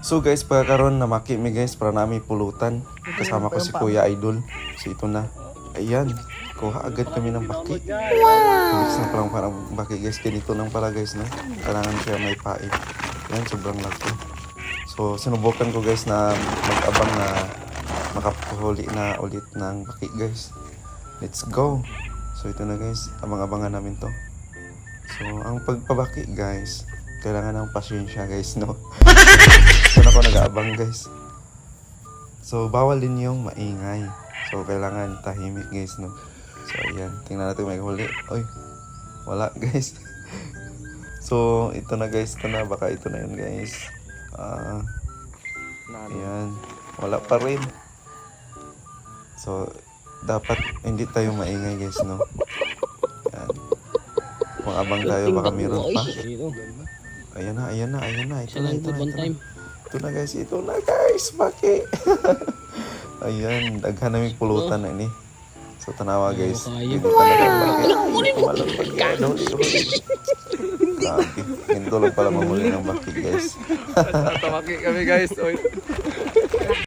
So guys, pagkakaroon na maki mi guys para namin pulutan. Kasama ko si Kuya Idol. So ito na. Ayan. Kuha agad kami ng baki. Wow! Mix na parang baki guys. Ganito lang pala guys, no? Kailangan siya may pait. Ayan, sobrang laki. So sinubukan ko guys na mag-abang na makapahuli na ulit ng baki guys. Let's go! So ito na guys. Abang-abangan namin to. So ang pagpabaki guys, kailangan ng pasyensya guys, no? So ako nag-aabang guys. So bawal din yung maingay. So kailangan tahimik guys, no? So ayan, tingnan natin may huli. Oy, wala guys. So ito na guys, ito na, baka ito na yun guys. Ayan, wala pa rin. So dapat hindi tayo maingay guys, no? Ayan. Abang tayo, baka meron pa. Ayan na. Ito na. Ito na guys, baki. Ayan, daghan namin pulutan na ini. So tanawa guys. Dito ka na Grabe. Ganito lang pala mamuli ng baki guys. Tatawaki kami guys. Oy.